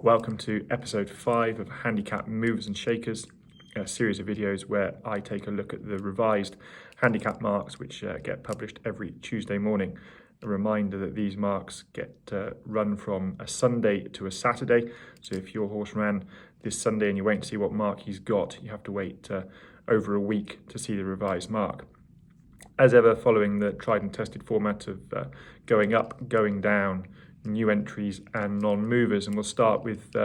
Welcome to episode 5 of Handicap Movers and Shakers, a series of videos where I take a look at the revised handicap marks which get published every Tuesday morning. A reminder that these marks get run from a Sunday to a Saturday, so if your horse ran this Sunday and you're waiting to see what mark he's got, you have to wait over a week to see the revised mark. As ever, following the tried and tested format of going up, going down, new entries and non-movers, and we'll start with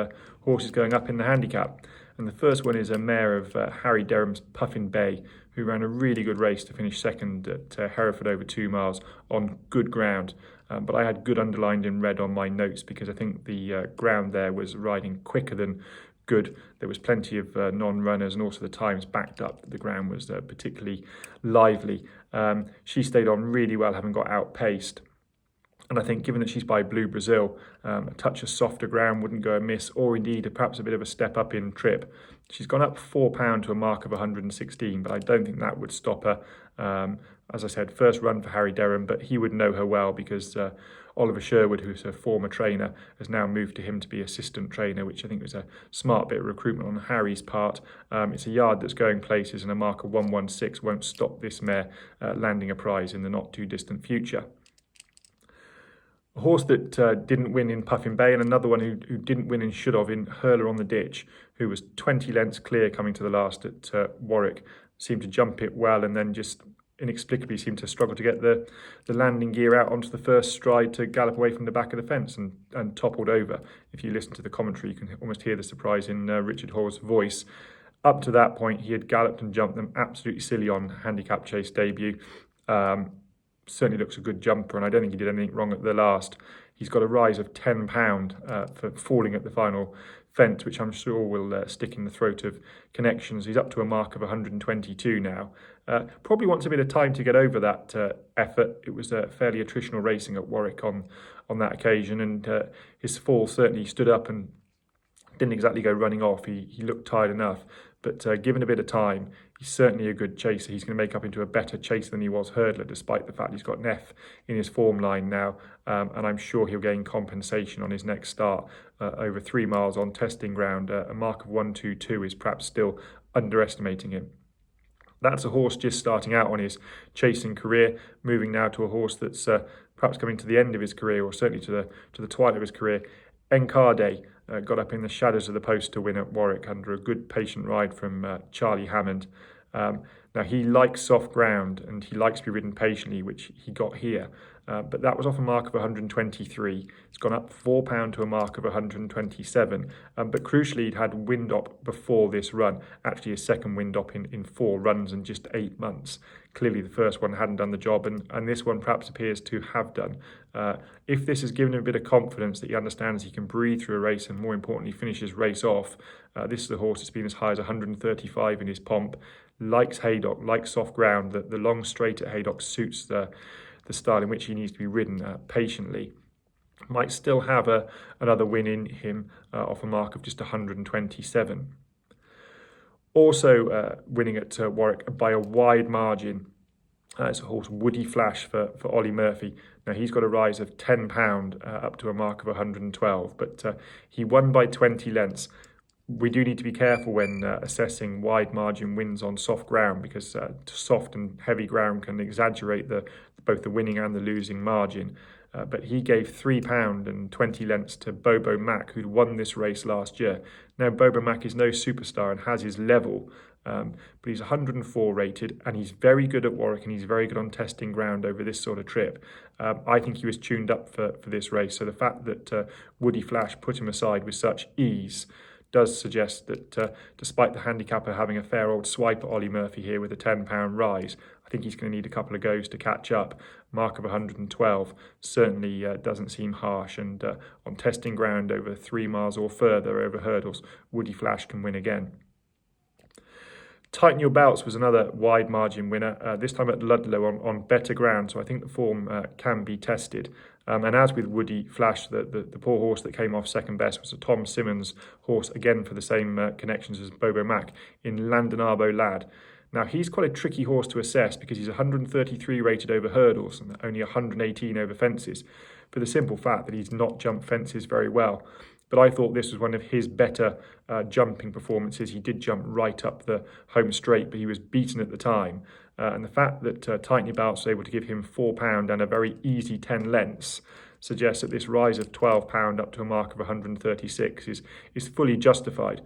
horses going up in the handicap. And the first one is a mare of Harry Derham's Puffin Bay, who ran a really good race to finish second at Hereford over 2 miles on good ground. But I had good underlined in red on my notes because I think the ground there was riding quicker than good. There was plenty of non-runners, and also the times backed up that the ground was particularly lively. She stayed on really well, having got outpaced. And I think given that she's by Blue Brazil, a touch of softer ground wouldn't go amiss, or indeed perhaps a bit of a step up in trip. She's gone up £4 to a mark of 116, but I don't think that would stop her. As I said, first run for Harry Derham, but he would know her well because Oliver Sherwood, who's her former trainer, has now moved to him to be assistant trainer, which I think was a smart bit of recruitment on Harry's part. It's a yard that's going places, and a mark of 116 won't stop this mare landing a prize in the not too distant future. A horse that didn't win in Puffin Bay, and another one who didn't win and should have in Hurlerontheditch, who was 20 lengths clear coming to the last at Warwick, seemed to jump it well and then just inexplicably seemed to struggle to get the landing gear out onto the first stride to gallop away from the back of the fence and toppled over. If you listen to the commentary, you can almost hear the surprise in Richard Hall's voice. Up to that point, he had galloped and jumped them absolutely silly on handicap chase debut. Certainly looks a good jumper, and I don't think he did anything wrong at the last. He's got a rise of £10 for falling at the final fence, which I'm sure will stick in the throat of connections. He's up to a mark of 122 now. Probably wants a bit of time to get over that effort. It was fairly attritional racing at Warwick on that occasion, and his fall certainly stood up and didn't exactly go running off. He looked tired enough, but given a bit of time, he's certainly a good chaser. He's going to make up into a better chaser than he was hurdler, despite the fact he's got Neff in his form line now, and I'm sure he'll gain compensation on his next start. Over 3 miles on testing ground, a mark of 122 is perhaps still underestimating him. That's a horse just starting out on his chasing career, moving now to a horse that's perhaps coming to the end of his career, or certainly to the twilight of his career. Enqarde got up in the shadows of the post to win at Warwick under a good patient ride from Charlie Hammond. Now, he likes soft ground and he likes to be ridden patiently, which he got here. But that was off a mark of 123. It's gone up £4 to a mark of 127. But crucially, he'd had wind up before this run, actually his second wind up in 4 runs in just 8 months. Clearly, the first one hadn't done the job, and this one perhaps appears to have done. If this has given him a bit of confidence that he understands he can breathe through a race and, more importantly, finish his race off, this is the horse that's been as high as 135 in his pomp, likes Haydock, likes soft ground. The long straight at Haydock suits the style in which he needs to be ridden patiently. Might still have another win in him off a mark of just 127. Also winning at Warwick by a wide margin is a horse, Woodie Flash for Ollie Murphy. Now, he's got a rise of £10 up to a mark of 112, but he won by 20 lengths. We do need to be careful when assessing wide margin wins on soft ground, because soft and heavy ground can exaggerate both the winning and the losing margin. But he gave £3 and 20 lengths to Bobo Mac, who'd won this race last year. Now, Bobo Mac is no superstar and has his level, but he's 104 rated, and he's very good at Warwick, and he's very good on testing ground over this sort of trip. I think he was tuned up for this race, so the fact that Woodie Flash put him aside with such ease does suggest that despite the handicapper having a fair old swipe at Ollie Murphy here with a £10 rise, I think he's going to need a couple of goes to catch up. Mark of 112 certainly doesn't seem harsh, and on testing ground over 3 miles or further over hurdles, Woodie Flash can win again. Tightenourbelts was another wide margin winner, this time at Ludlow on better ground, so I think the form can be tested. And as with Woodie Flash, the poor horse that came off second best was a Tom Simmons horse, again for the same connections as Bobo Mac, in Llandonabo Lad. Now, he's quite a tricky horse to assess because he's 133 rated over hurdles and only 118 over fences, for the simple fact that he's not jumped fences very well. but I thought this was one of his better jumping performances. He did jump right up the home straight, but he was beaten at the time. And the fact that Tightenourbelts was able to give him £4 and a very easy 10 lengths suggests that this rise of £12 up to a mark of 136 is fully justified.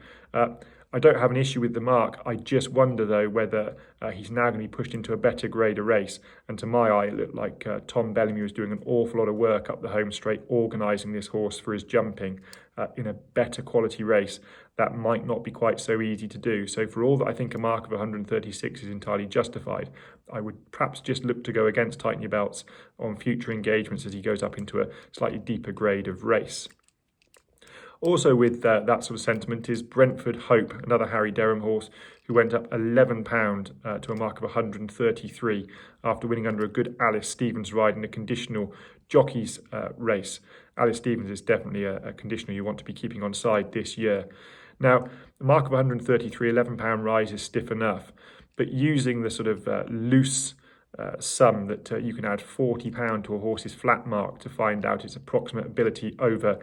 I don't have an issue with the mark. I just wonder, though, whether he's now going to be pushed into a better grade of race. And to my eye, it looked like Tom Bellamy was doing an awful lot of work up the home straight, organising this horse for his jumping in a better quality race. That might not be quite so easy to do. So for all that I think a mark of 136 is entirely justified, I would perhaps just look to go against Tightenourbelts on future engagements as he goes up into a slightly deeper grade of race. Also with that sort of sentiment is Brentford Hope, another Harry Derham horse who went up £11 to a mark of 133 after winning under a good Alice Stevens ride in a conditional jockeys race. Alice Stevens is definitely a conditional you want to be keeping on side this year. Now, the mark of 133, £11 rise is stiff enough, but using the sort of loose sum that you can add £40 to a horse's flat mark to find out its approximate ability over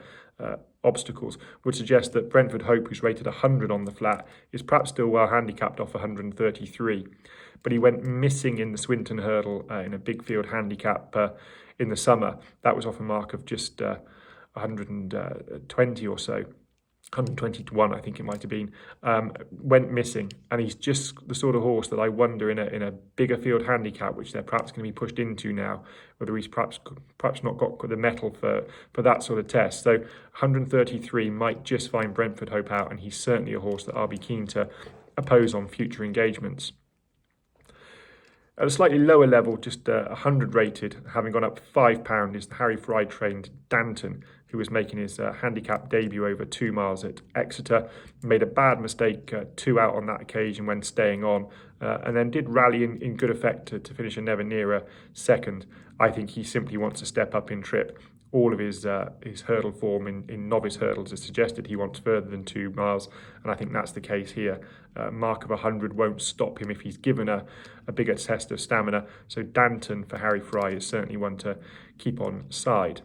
obstacles would suggest that Brentford Hope, who's rated 100 on the flat, is perhaps still well handicapped off 133. But he went missing in the Swinton Hurdle in a big field handicap in the summer. That was off a mark of just 120 or so. 120 to 1, I think it might have been, went missing, and he's just the sort of horse that I wonder in a bigger field handicap, which they're perhaps going to be pushed into now, whether he's perhaps not got the mettle for that sort of test. So 133 might just find Brentford Hope out, and he's certainly a horse that I'll be keen to oppose on future engagements. At a slightly lower level, just 100 rated, having gone up £5, is the Harry Fry trained Danton, who was making his handicap debut over 2 miles at Exeter. Made a bad mistake 2 out on that occasion when staying on, and then did rally in good effect to finish a never nearer second. I think he simply wants to step up in trip. All of his hurdle form in novice hurdles has suggested he wants further than 2 miles, and I think that's the case here. Mark of 100 won't stop him if he's given a bigger test of stamina, so Danton for Harry Fry is certainly one to keep on side.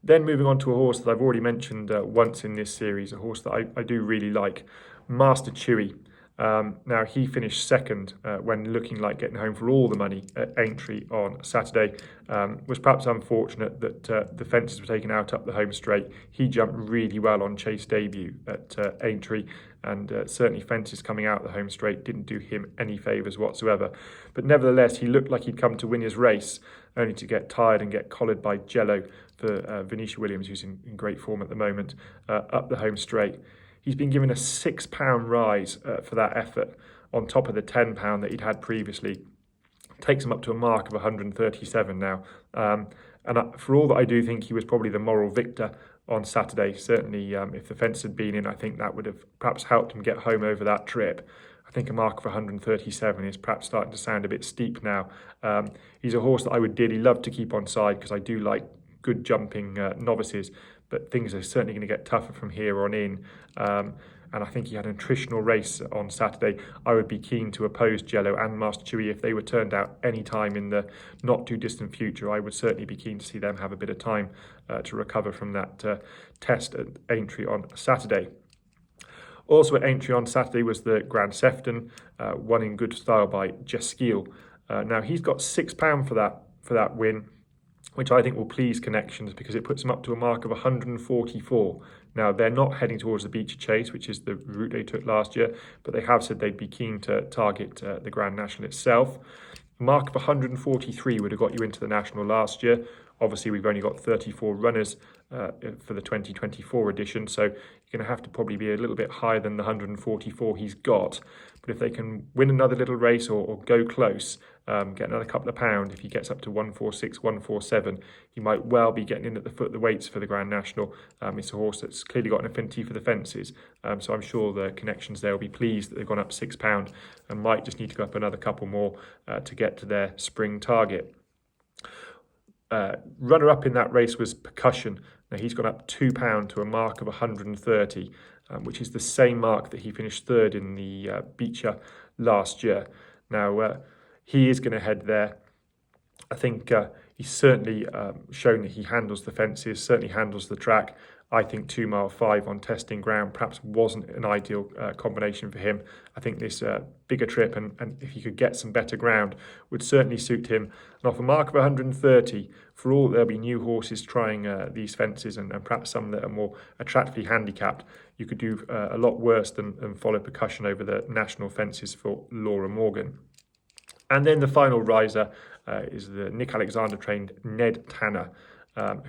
Then moving on to a horse that I've already mentioned once in this series, a horse that I do really like, Master Chewy. Now, he finished second when looking like getting home for all the money at Aintree on Saturday. Was perhaps unfortunate that the fences were taken out up the home straight. He jumped really well on chase debut at Aintree, and certainly fences coming out the home straight didn't do him any favours whatsoever. But nevertheless, he looked like he'd come to win his race, only to get tired and get collared by Jello for Venetia Williams, who's in great form at the moment, up the home straight. He's been given a £6 rise for that effort on top of the £10 that he'd had previously. Takes him up to a mark of 137 now. And for all that I do think he was probably the moral victor on Saturday, certainly if the fence had been in, I think that would have perhaps helped him get home over that trip. I think a mark of 137 is perhaps starting to sound a bit steep now. He's a horse that I would dearly love to keep on side because I do like good jumping novices, but things are certainly going to get tougher from here on in. And I think he had an attritional race on Saturday. I would be keen to oppose Jello and Master Chewy if they were turned out any time in the not too distant future. I would certainly be keen to see them have a bit of time to recover from that test at Aintree on Saturday. Also at Aintree on Saturday was the Grand Sefton, won in good style by Gesskille. Now he's got £6 for that win, which I think will please connections because it puts them up to a mark of 144. Now, they're not heading towards the Beecher Chase, which is the route they took last year, but they have said they'd be keen to target the Grand National itself. A mark of 143 would have got you into the National last year. Obviously, we've only got 34 runners for the 2024 edition, so you're going to have to probably be a little bit higher than the 144 he's got. But if they can win another little race or go close, get another couple of pounds, if he gets up to 146, 147, he might well be getting in at the foot of the weights for the Grand National. It's a horse that's clearly got an affinity for the fences, so I'm sure the connections there will be pleased that they've gone up £6 and might just need to go up another couple more to get to their spring target. Runner-up in that race was Percussion. Now he's gone up £2 to a mark of 130, which is the same mark that he finished third in the Beecher last year. Now he is going to head there. I think he's certainly shown that he handles the fences, certainly handles the track. I think 2 mile 5 on testing ground perhaps wasn't an ideal combination for him. I think this bigger trip and if he could get some better ground would certainly suit him. And off a mark of 130, for all there'll be new horses trying these fences and perhaps some that are more attractively handicapped, you could do a lot worse than follow Percussion over the national fences for Laura Morgan. And then the final riser is the Nick Alexander trained Ned Tanner,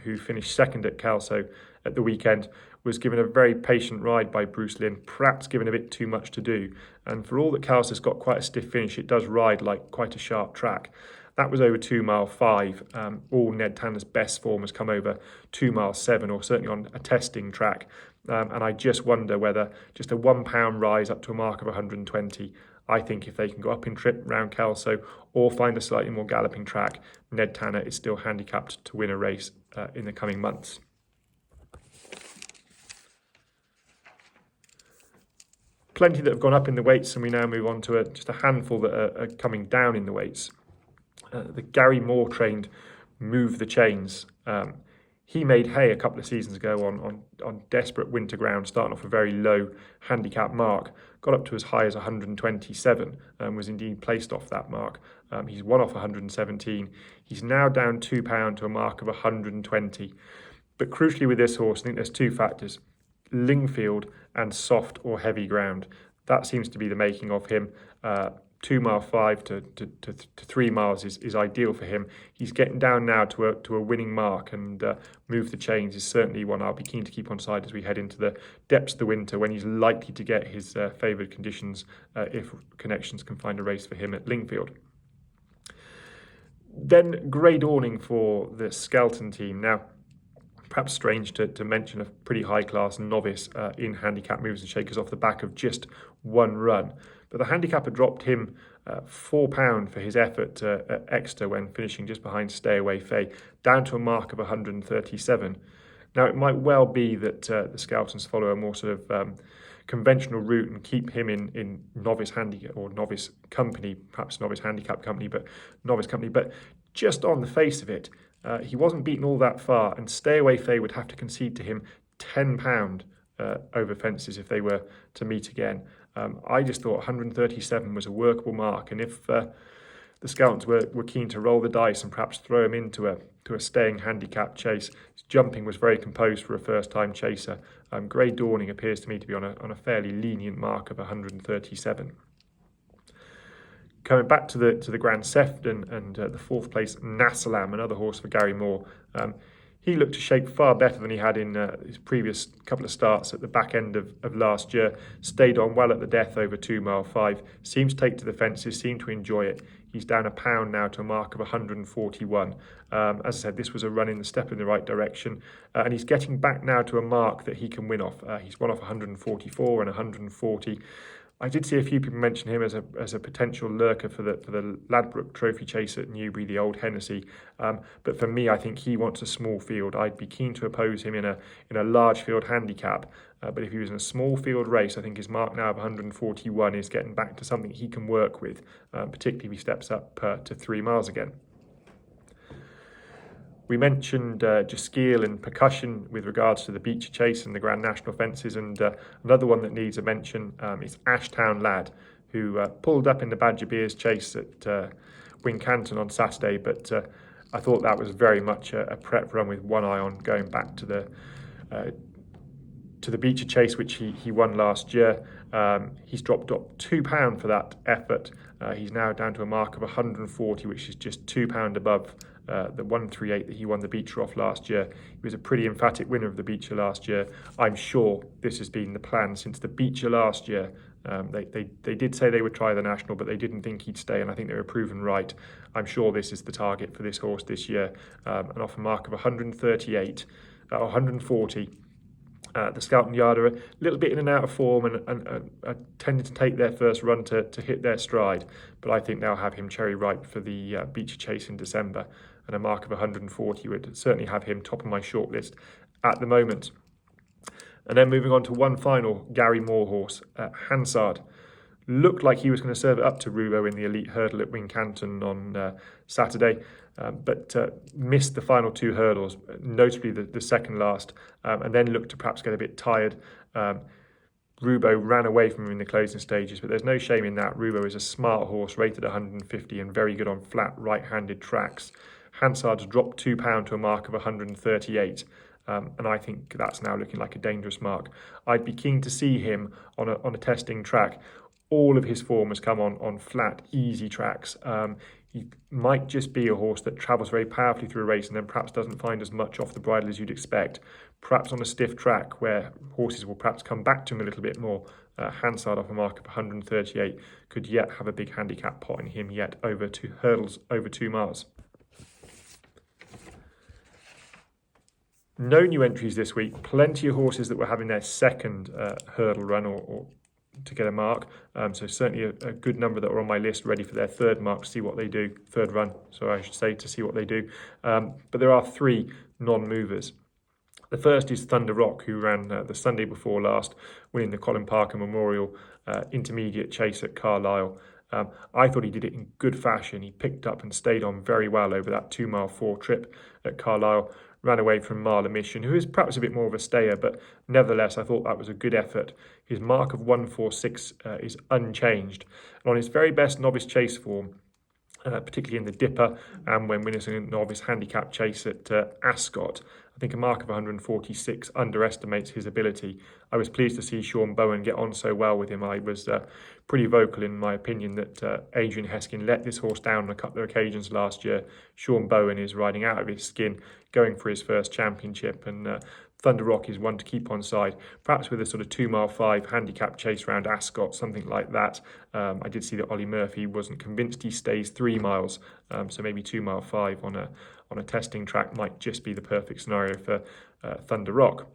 who finished second at Kelso at the weekend, was given a very patient ride by Bruce Lynn, perhaps given a bit too much to do. And for all that Kelso's got quite a stiff finish, it does ride like quite a sharp track. That was over 2 mile 5. All Ned Tanner's best form has come over 2 mile 7, or certainly on a testing track. And I just wonder whether just a £1 rise up to a mark of 120, I think if they can go up in trip round Kelso or find a slightly more galloping track, Ned Tanner is still handicapped to win a race in the coming months. Plenty that have gone up in the weights, and we now move on to just a handful that are coming down in the weights. The Gary Moore trained Movethechains. He made hay a couple of seasons ago on desperate winter ground, starting off a very low handicap mark, got up to as high as 127 and was indeed placed off that mark. He's won off 117. He's now down £2 to a mark of 120. But crucially with this horse, I think there's two factors: Lingfield and soft or heavy ground. That seems to be the making of him. 2 mile 5 to 3 miles is ideal for him. He's getting down now to a winning mark, and Movethechains is certainly one I'll be keen to keep on side as we head into the depths of the winter, when he's likely to get his favoured conditions if Connections can find a race for him at Lingfield. Then Grey Dawning for the Skelton team. Now, perhaps strange to mention a pretty high-class novice in handicap movers and shakers off the back of just one run. But the handicapper dropped him £4 for his effort at Exeter when finishing just behind Stay Away Faye, down to a mark of 137. Now, it might well be that the Skeltons follow a more sort of conventional route and keep him in novice handicap or novice company, perhaps novice handicap company, but novice company. But just on the face of it, he wasn't beaten all that far, and Stay Away Faye would have to concede to him £10 over fences if they were to meet again. I just thought 137 was a workable mark, and if the Skeltons were keen to roll the dice and perhaps throw him into a staying handicap chase, his jumping was very composed for a first-time chaser. Grey Dawning appears to me to be on a fairly lenient mark of 137. Coming back to the Grand Sefton and the fourth place Nassalam, another horse for Gary Moore. He looked to shape far better than he had in his previous couple of starts at the back end of last year. Stayed on well at the death over 2 mile 5. Seems to take to the fences, seemed to enjoy it. He's down £1 now to a mark of 141. As I said, this was a run in the step in the right direction. And he's getting back now to a mark that he can win off. He's won off 144 and 140. I did see a few people mention him as a potential lurker for the Ladbroke Trophy chase at Newbury, the old Hennessy. But for me, I think he wants a small field. I'd be keen to oppose him in a large field handicap. But if he was in a small field race, I think his mark now of 141 is getting back to something he can work with, particularly if he steps up to 3 miles again. We mentioned Gesskille and Percussion with regards to the Beecher Chase and the Grand National fences, and another one that needs a mention is Ashtown Lad, who pulled up in the Badger Beers Chase at Wincanton on Saturday, but I thought that was very much a prep run with one eye on going back to the Beecher Chase, which he won last year. He's dropped £2 for that effort. He's now down to a mark of 140, which is just £2 above the 138 that he won the Beecher off last year. He was a pretty emphatic winner of the Beecher last year. I'm sure this has been the plan since the Beecher last year. They did say they would try the National, but they didn't think he'd stay, and I think they were proven right. I'm sure this is the target for this horse this year. And off a mark of 138, 140. The Skelton Yard are a little bit in and out of form and tended to take their first run to hit their stride, but I think they'll have him cherry ripe for the Beecher Chase in December, and a mark of 140 would certainly have him top of my shortlist at the moment. And then moving on to one final Gary Moore horse, Hansard. looked like he was going to serve it up to Rubo in the elite hurdle at Wincanton on Saturday, but missed the final 2 hurdles, notably the second last, and then looked to perhaps get a bit tired. Rubo ran away from him in the closing stages, but there's no shame in that. Rubo is a smart horse, rated 150 and very good on flat right-handed tracks. Hansard's dropped £2 to a mark of 138. And I think that's now looking like a dangerous mark. I'd be keen to see him on a testing track. All of his form has come on flat, easy tracks. He might just be a horse that travels very powerfully through a race and then perhaps doesn't find as much off the bridle as you'd expect. Perhaps on a stiff track where horses will perhaps come back to him a little bit more. Hansard off a mark of 138 could yet have a big handicap pot in him yet over 2 hurdles, over 2 miles. No new entries this week. Plenty of horses that were having their second hurdle run or to get a mark. So certainly a good number that are on my list ready for their third mark to see what they do. Third run, so I should say, to see what they do. But there are 3 non-movers. The first is Thunder Rock, who ran the Sunday before last, winning the Colin Parker Memorial Intermediate Chase at Carlisle. I thought he did it in good fashion. He picked up and stayed on very well over that 2 mile 4 trip at Carlisle. Ran away from Marla Mission, who is perhaps a bit more of a stayer, but nevertheless, I thought that was a good effort. His mark of 146 is unchanged. And on his very best novice chase form, particularly in the Dipper and when winning a novice handicap chase at Ascot, I think a mark of 146 underestimates his ability. I was pleased to see Sean Bowen get on so well with him. I was pretty vocal in my opinion that Adrian Heskin let this horse down on a couple of occasions last year. Sean Bowen is riding out of his skin, going for his first championship, and Thunder Rock is one to keep on side, perhaps with a sort of 2 mile 5 handicap chase round Ascot, something like that. I did see that Ollie Murphy wasn't convinced he stays 3 miles, so maybe 2 mile 5 on a testing track might just be the perfect scenario for Thunder Rock.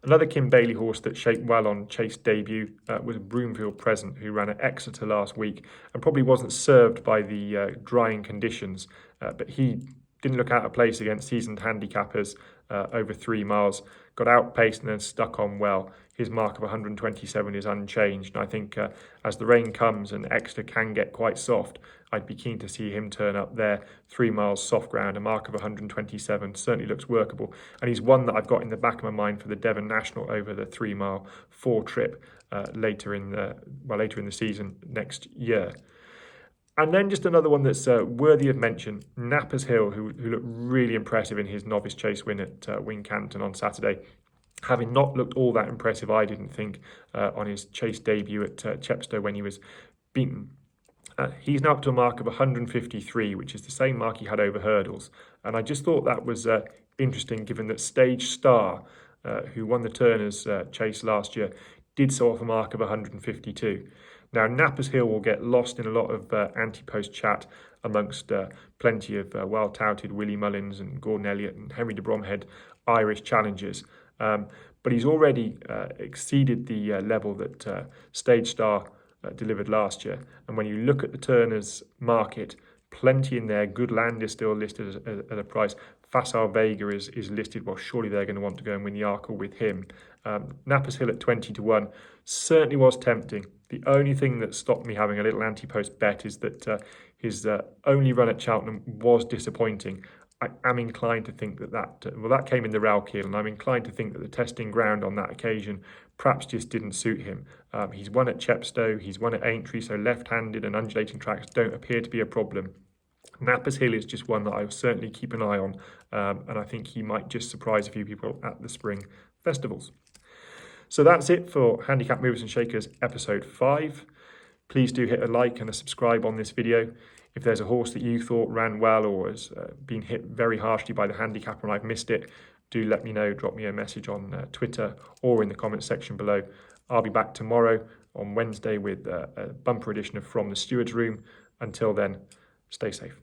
Another Kim Bailey horse that shaped well on chase debut was Broomfield Present, who ran at Exeter last week and probably wasn't served by the drying conditions, but he didn't look out of place against seasoned handicappers over 3 miles, got outpaced and then stuck on well. His mark of 127 is unchanged, and I think as the rain comes and Exeter can get quite soft, I'd be keen to see him turn up there. 3 miles soft ground, a mark of 127 certainly looks workable, and he's one that I've got in the back of my mind for the Devon National over the 3 mile 4 trip later in the season next year. And then just another one that's worthy of mention, Knappers Hill, who looked really impressive in his novice chase win at Wincanton on Saturday. Having not looked all that impressive, I didn't think, on his chase debut at Chepstow when he was beaten. He's now up to a mark of 153, which is the same mark he had over hurdles. And I just thought that was interesting, given that Stage Star, who won the Turners chase last year, did so off a mark of 152. Now, Knappers Hill will get lost in a lot of anti-post chat amongst plenty of well-touted Willie Mullins and Gordon Elliott and Henry de Bromhead Irish challengers. But he's already exceeded the level that Stage Star delivered last year. And when you look at the Turners market, plenty in there. Good Land is still listed at a price. Facile Vega is listed. Well, surely they're going to want to go and win the Arkle with him. Knappers Hill at 20-1 certainly was tempting. The only thing that stopped me having a little anti-post bet is that his only run at Cheltenham was disappointing. I am inclined to think that came in the Rowkeel, and I'm inclined to think that the testing ground on that occasion perhaps just didn't suit him. He's won at Chepstow, he's won at Aintree, so left-handed and undulating tracks don't appear to be a problem. Knappers Hill is just one that I will certainly keep an eye on, and I think he might just surprise a few people at the spring festivals. So that's it for Handicap Movers and Shakers episode 5. Please do hit a like and a subscribe on this video. If there's a horse that you thought ran well or has been hit very harshly by the handicapper and I've missed it, do let me know. Drop me a message on Twitter or in the comments section below. I'll be back tomorrow on Wednesday with a bumper edition of From the Steward's Room. Until then, stay safe.